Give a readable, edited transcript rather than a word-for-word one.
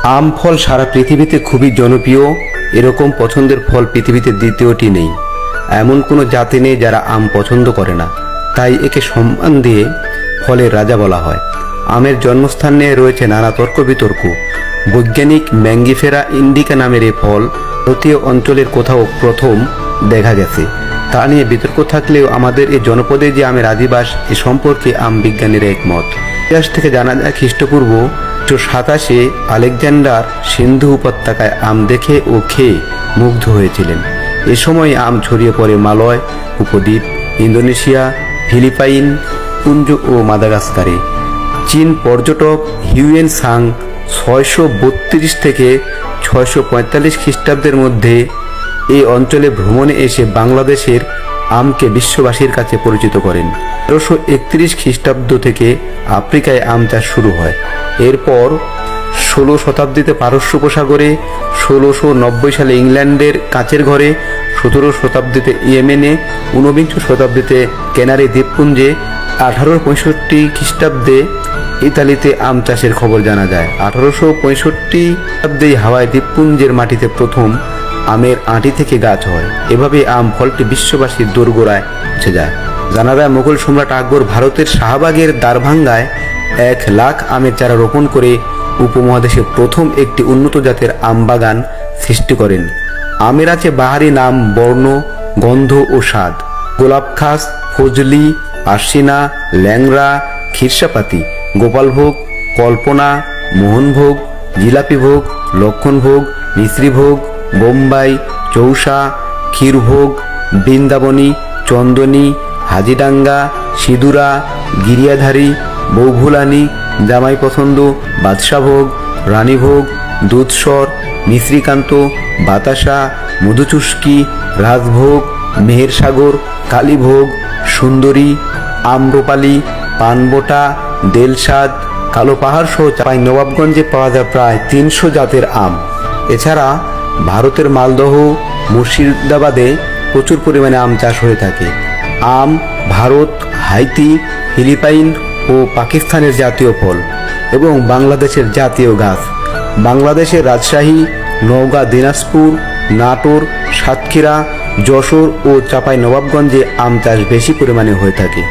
আম ফল সারা পৃথিবীতে খুবই জনপ্রিয়। এরকম পছন্দের ফল পৃথিবীতে দ্বিতীয়টি নেই। এমন কোনো জাতি নেই যারা আম পছন্দ করে না। তাই একে সম্মান দিয়ে ফলের রাজা বলা হয়। আমের জন্মস্থান নিয়ে রয়েছে নানা তর্ক বিতর্ক। বৈজ্ঞানিক ম্যাঙ্গিফেরা ইন্ডিকা নামের এই ফল ভারতীয় অঞ্চলের কোথাও প্রথম দেখা গেছে তা নিয়ে বিতর্ক থাকলেও আমাদের এই জনপদে যে আমের আদিবাস এ সম্পর্কে আম বিজ্ঞানীরা একমত। ইতিহাস থেকে জানা যায় খ্রিস্টপূর্ব 127 আলেকজান্ডার সিন্ধু উপত্যকায় আম দেখে ও খেয়ে মুগ্ধ হয়েছিলেন। এ সময় আম ছড়িয়ে পড়ে মালয় উপদ্বীপ, ইন্দোনেশিয়া, ফিলিপাইন পুঞ্জ ও মাদাগাস্কারে। চীন পর্যটক হিউয়েন সাং 632 থেকে 645 খ্রিস্টাব্দের মধ্যে এই অঞ্চলে ভ্রমণে এসে বাংলাদেশের আমকে বিশ্ববাসীর কাছে পরিচিত করেন। 1331 খ্রিস্টাব্দ থেকে আফ্রিকায় আম চাষ শুরু হয়। এরপর 16 শতাব্দীতে পারস্য উপসাগরে, 1690 সালে ইংল্যান্ডের কাচের ঘরে, 17 শতাব্দীতে ইয়েমেনে, 19 শতাব্দীতে ক্যানারি দ্বীপপুঞ্জে, 1865 খ্রিস্টাব্দে ইতালিতে আম চাষের খবর জানা যায়। 1865 খ্রিস্টাব্দে হাওয়াই দ্বীপপুঞ্জের মাটিতে প্রথম আমের আঁটি থেকে গাছ হয়। এভাবে আম ফলটি বিশ্ববাসীর দোরগোড়ায় পৌঁছে যায়। জানা যায় মুঘল সম্রাট আকবর ভারতের শাহবাগের দ্বারভাঙ্গায় 1 লাখ আমের চারা রোপণ করে উপমহাদেশে প্রথম একটি উন্নত জাতের আম বাগান সৃষ্টি করেন। আমের আছে বাহারি নাম, বর্ণ, গন্ধ ও স্বাদ। গোলাপখাস, ফজলি, আরশিনা, ল্যাংড়া, খিরসাপাতি, গোপালভোগ, কল্পনা, মোহনভোগ, জিলাপিভোগ, লক্ষণভোগ, মিশ্রিভোগ, বোম্বাই, চৌসা, ক্ষীরভোগ, বৃন্দাবনী, চন্দনী, হাজিডাঙ্গা, সিঁদুরা, গিরিয়াধারী, বৌভুলানি, জামাই পছন্দ, বাদশাভোগ, রানীভোগ, দুধসর, মিশ্রিকান্ত, বাতাসা, মধুচুস্কি, রাজভোগ, মেহেরসাগর, কালীভোগ, সুন্দরী, আম্রপালি, পানবোটা, দেলসাদ, কালো পাহাড় সহ চাঁপাই নবাবগঞ্জে পাওয়া যায় প্রায় 300 জাতের আম। এছাড়া ভারতের মালদহ, মুর্শিদাবাদে প্রচুর পরিমাণে আম চাষ হয়ে থাকে। আম ভারত, হাইতি, ফিলিপাইন ও পাকিস্তানের জাতীয় ফল এবং বাংলাদেশের জাতীয় গাছ। বাংলাদেশের রাজশাহী, নওগাঁ, দিনাজপুর, নাটোর, সাতক্ষীরা, যশোর ও চাঁপাই নবাবগঞ্জে আম চাষ বেশি পরিমাণে হয়ে থাকে।